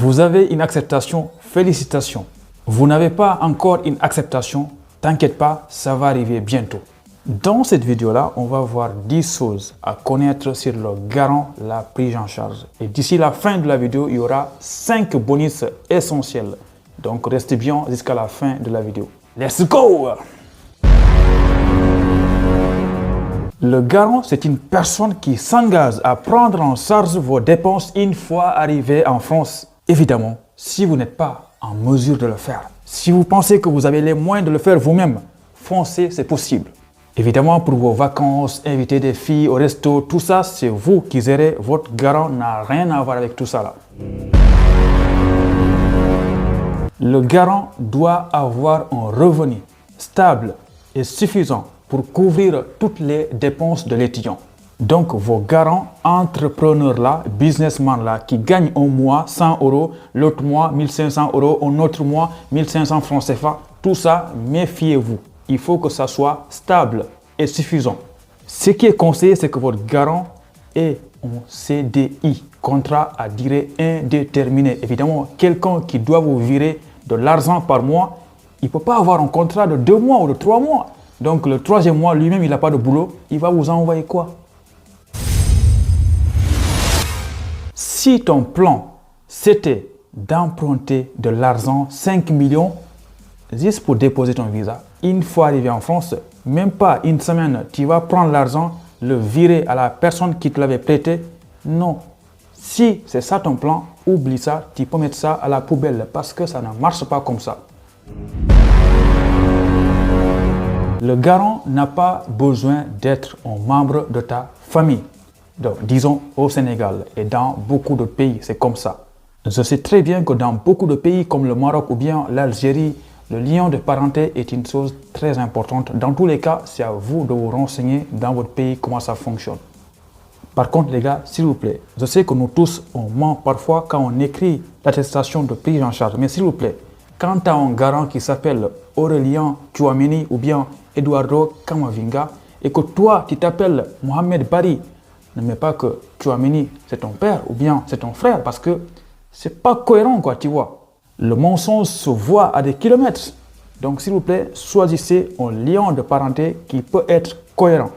Vous avez une acceptation, félicitations. Vous n'avez pas encore une acceptation, t'inquiète pas, ça va arriver bientôt. Dans cette vidéo-là, on va voir 10 choses à connaître sur le garant, la prise en charge. Et d'ici la fin de la vidéo, il y aura 5 bonus essentiels. Donc restez bien jusqu'à la fin de la vidéo. Let's go! Le garant, c'est une personne qui s'engage à prendre en charge vos dépenses une fois arrivé en France. Évidemment, si vous n'êtes pas en mesure de le faire, si vous pensez que vous avez les moyens de le faire vous-même, foncez, c'est possible. Évidemment, pour vos vacances, inviter des filles au resto, tout ça, c'est vous qui gérez. Votre garant n'a rien à voir avec tout ça là. Le garant doit avoir un revenu stable et suffisant pour couvrir toutes les dépenses de l'étudiant. Donc, vos garants, entrepreneurs là, businessmen là, qui gagnent un mois 100 €, l'autre mois 1500 €, un autre mois 1500 francs CFA, tout ça, méfiez-vous. Il faut que ça soit stable et suffisant. Ce qui est conseillé, c'est que votre garant ait un CDI, contrat à durée indéterminée. Évidemment, quelqu'un qui doit vous virer de l'argent par mois, il ne peut pas avoir un contrat de 2 mois ou de 3 mois. Donc le 3e mois, lui-même, il n'a pas de boulot. Il va vous envoyer quoi? Si ton plan, c'était d'emprunter de l'argent, 5 millions, juste pour déposer ton visa, une fois arrivé en France, même pas une semaine, tu vas prendre l'argent, le virer à la personne qui te l'avait prêté. Non. Si c'est ça ton plan, oublie ça, tu peux mettre ça à la poubelle parce que ça ne marche pas comme ça. Le garant n'a pas besoin d'être un membre de ta famille. Donc, disons au Sénégal et dans beaucoup d'autres pays, c'est comme ça. Je sais très bien que dans beaucoup de pays comme le Maroc ou bien l'Algérie, le lien de parenté est une chose très importante. Dans tous les cas, c'est à vous de vous renseigner dans votre pays comment ça fonctionne. Par contre, les gars, s'il vous plaît, je sais que nous tous, on ment parfois quand on écrit l'attestation de prise en charge. Mais s'il vous plaît, quand tu as un garant qui s'appelle Aurélien Tchouameni ou bien Eduardo Camavinga et que toi, tu t'appelles Mohamed Bari, ne mets pas que Tchouameni, c'est ton père ou bien c'est ton frère parce que c'est pas cohérent, quoi, tu vois. Le mensonge se voit à des kilomètres. Donc, s'il vous plaît, choisissez un lien de parenté qui peut être cohérent.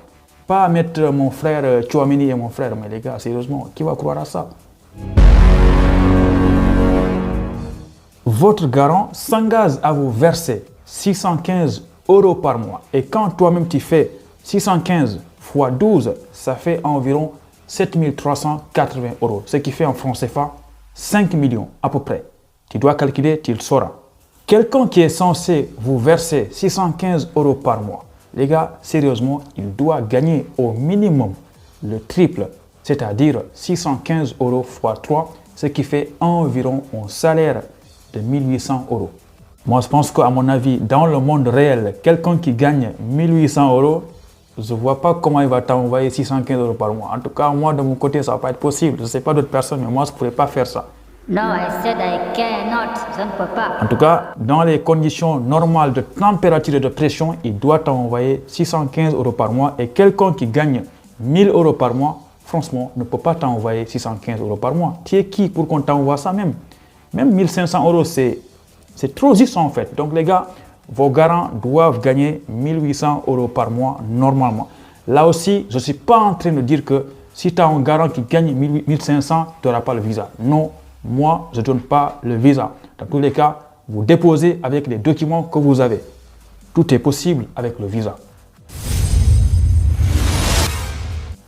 Pas mettre mon frère Tchouameni et mon frère. Mais les gars, sérieusement, qui va croire à ça? Votre garant s'engage à vous verser 615 € par mois. Et quand toi-même tu fais 615 fois 12, ça fait environ 7380 €. Ce qui fait en francs CFA 5 millions à peu près. Tu dois calculer, tu le sauras. Quelqu'un qui est censé vous verser 615 € par mois, les gars, sérieusement, il doit gagner au minimum le triple, c'est-à-dire 615 € fois 3, ce qui fait environ un salaire de 1800 €. Moi, je pense qu'à mon avis, dans le monde réel, quelqu'un qui gagne 1800 €, je ne vois pas comment il va t'envoyer 615 € par mois. En tout cas, moi, de mon côté, ça ne va pas être possible. Je ne sais pas d'autres personnes, mais moi, je ne pourrais pas faire ça. No, I said I cannot. Je ne peux pas. En tout cas, dans les conditions normales de température et de pression, il doit t'envoyer 615 € par mois. Et quelqu'un qui gagne 1000 € par mois, franchement, ne peut pas t'envoyer 615 € par mois. Tu es qui pour qu'on t'envoie ça même? Même 1500 €, c'est trop juste en fait. Donc les gars, vos garants doivent gagner 1800 € par mois normalement. Là aussi, je ne suis pas en train de dire que si tu as un garant qui gagne 1500, tu n'auras pas le visa. Non. Moi, je ne donne pas le visa. Dans tous les cas, vous déposez avec les documents que vous avez. Tout est possible avec le visa.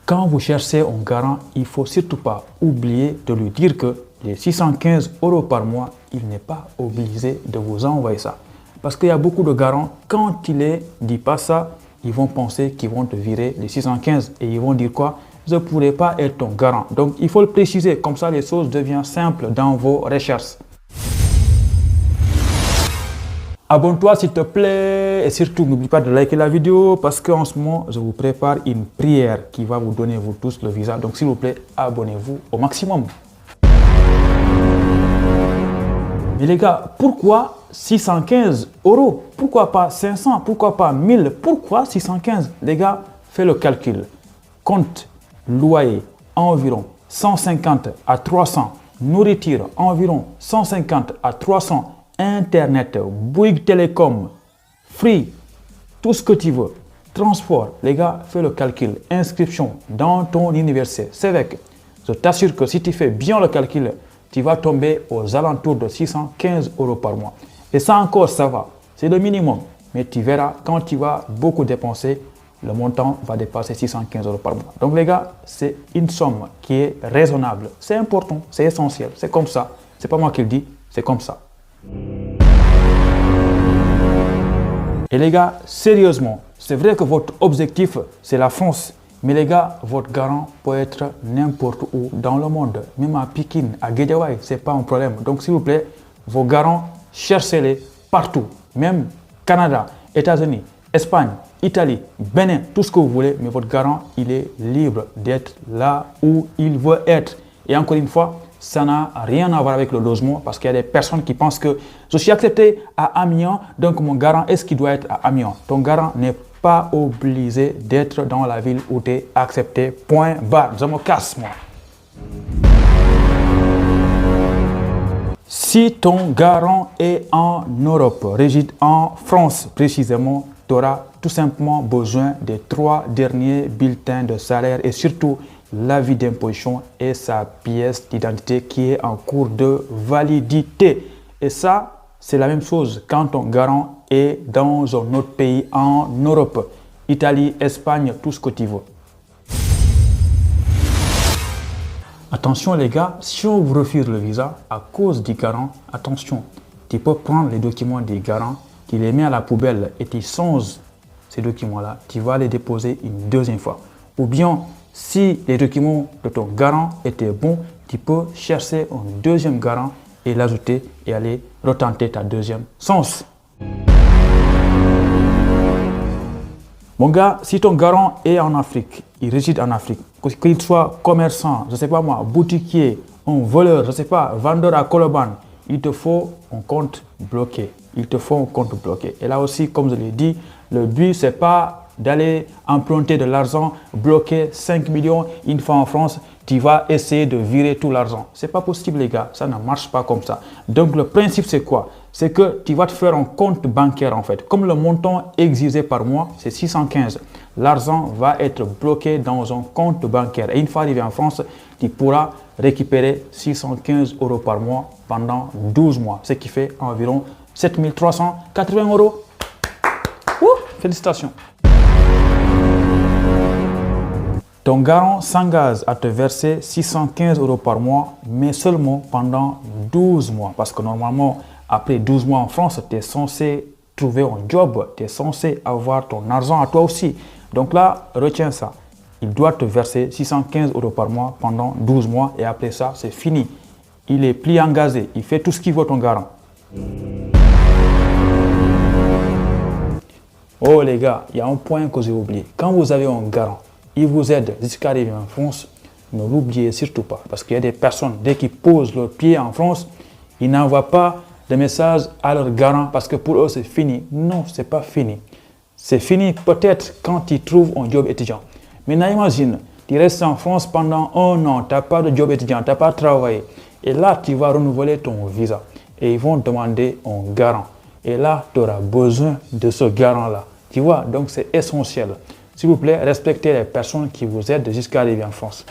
Quand vous cherchez un garant, il ne faut surtout pas oublier de lui dire que les 615 € par mois, il n'est pas obligé de vous envoyer ça. Parce qu'il y a beaucoup de garants, quand il ne dit pas ça, ils vont penser qu'ils vont te virer les 615 et ils vont dire quoi? Je ne pourrais pas être ton garant. Donc, il faut le préciser. Comme ça, les choses deviennent simples dans vos recherches. Abonne-toi s'il te plaît. Et surtout, n'oublie pas de liker la vidéo parce qu'en ce moment, je vous prépare une prière qui va vous donner, vous tous, le visa. Donc, s'il vous plaît, abonnez-vous au maximum. Mais les gars, pourquoi 615 €? Pourquoi pas 500? Pourquoi pas 1000? Pourquoi 615? Les gars, fais le calcul. Compte loyer environ 150 à 300 nourriture, environ 150 à 300, Internet, Bouygues Télécom, Free, tout ce que tu veux. Transport, les gars, fais le calcul. Inscription dans ton université, CEVEC. Je t'assure que si tu fais bien le calcul, tu vas tomber aux alentours de 615 € par mois. Et ça encore, ça va. C'est le minimum. Mais tu verras, quand tu vas beaucoup dépenser, le montant va dépasser 615 € par mois. Donc les gars, c'est une somme qui est raisonnable. C'est important, c'est essentiel. C'est comme ça. C'est pas moi qui le dis, c'est comme ça. Et les gars, sérieusement, c'est vrai que votre objectif, c'est la France. Mais les gars, votre garant peut être n'importe où dans le monde. Même à Pékin, à Guédiawaye, ce n'est pas un problème. Donc s'il vous plaît, vos garants, cherchez-les partout. Même Canada, États-Unis, Espagne, Italie, Bénin, tout ce que vous voulez. Mais votre garant, il est libre d'être là où il veut être. Et encore une fois, ça n'a rien à voir avec le logement parce qu'il y a des personnes qui pensent que je suis accepté à Amiens, donc mon garant, est-ce qu'il doit être à Amiens? Ton garant n'est pas obligé d'être dans la ville où tu es accepté. Point barre. Je me casse, moi. Si ton garant est en Europe, réside en France précisément, tu auras tout simplement besoin des 3 derniers bulletins de salaire et surtout l'avis d'imposition et sa pièce d'identité qui est en cours de validité. Et ça, c'est la même chose quand ton garant est dans un autre pays en Europe. Italie, Espagne, tout ce que tu veux. Attention les gars, si on vous refuse le visa à cause du garant, attention, tu peux prendre les documents des garants, tu les mets à la poubelle et tu songes ces documents-là, tu vas les déposer une deuxième fois. Ou bien, si les documents de ton garant étaient bons, tu peux chercher un deuxième garant et l'ajouter et aller retenter ta deuxième chance. Mon gars, si ton garant est en Afrique, il réside en Afrique, qu'il soit commerçant, je ne sais pas moi, boutiquier, un voleur, je ne sais pas, vendeur à Koloban, il te faut un compte bloqué. Il te faut un compte bloqué. Et là aussi, comme je l'ai dit, le but, ce n'est pas d'aller emprunter de l'argent, bloquer 5 millions une fois en France, tu vas essayer de virer tout l'argent. Ce n'est pas possible les gars, ça ne marche pas comme ça. Donc le principe c'est quoi? C'est que tu vas te faire un compte bancaire en fait. Comme le montant exigé par mois, c'est 615. L'argent va être bloqué dans un compte bancaire. Et une fois arrivé en France, tu pourras récupérer 615 € par mois pendant 12 mois. Ce qui fait environ 7380 €. Ouh, félicitations. Ton garant s'engage à te verser 615 € par mois, mais seulement pendant 12 mois. Parce que normalement, après 12 mois en France, tu es censé trouver un job, tu es censé avoir ton argent à toi aussi. Donc là, retiens ça. Il doit te verser 615 € par mois pendant 12 mois et après ça, c'est fini. Il est plié engagé, il fait tout ce qu'il veut ton garant. Oh les gars, il y a un point que j'ai oublié. Quand vous avez un garant, il vous aide jusqu'à arriver en France, ne l'oubliez surtout pas. Parce qu'il y a des personnes, dès qu'ils posent leur pied en France, ils n'envoient pas de message à leur garant parce que pour eux c'est fini. Non, c'est pas fini. C'est fini peut-être quand ils trouvent un job étudiant. Maintenant imagine, tu restes en France pendant 1 an, tu n'as pas de job étudiant, tu n'as pas travaillé. Et là, tu vas renouveler ton visa. Et ils vont demander un garant. Et là, tu auras besoin de ce garant-là. Tu vois, donc c'est essentiel. S'il vous plaît, respectez les personnes qui vous aident jusqu'à arriver en France.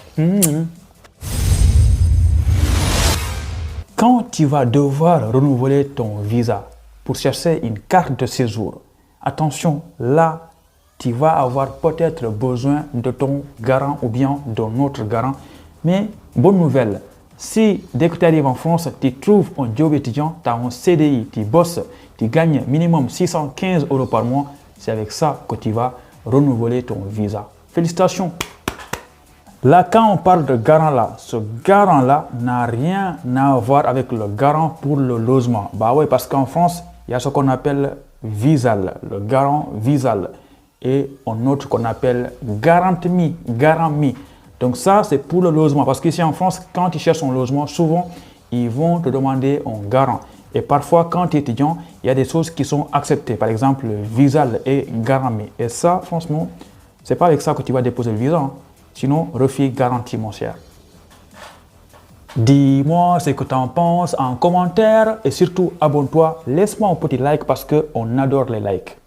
Quand tu vas devoir renouveler ton visa pour chercher une carte de séjour, attention, là, tu vas avoir peut-être besoin de ton garant ou bien d'un autre garant. Mais bonne nouvelle, si dès que tu arrives en France, tu trouves un job étudiant, tu as un CDI, tu bosses, tu gagnes minimum 615 € par mois, c'est avec ça que tu vas renouveler ton visa. Félicitations! Là, quand on parle de garant là, ce garant-là n'a rien à voir avec le garant pour le logement. Bah oui, parce qu'en France, il y a ce qu'on appelle Visal, le garant Visal, et un autre qu'on appelle garant-mi. Donc ça, c'est pour le logement. Parce qu'ici en France, quand tu cherches un logement, souvent, ils vont te demander un garant. Et parfois, quand tu es étudiant, il y a des choses qui sont acceptées. Par exemple, Visal et garant-mi. Et ça, franchement, c'est pas avec ça que tu vas déposer le visa. Hein. Sinon, refus garanti, mon cher. Dis-moi ce que tu en penses en commentaire et surtout abonne-toi, laisse-moi un petit like parce qu'on adore les likes.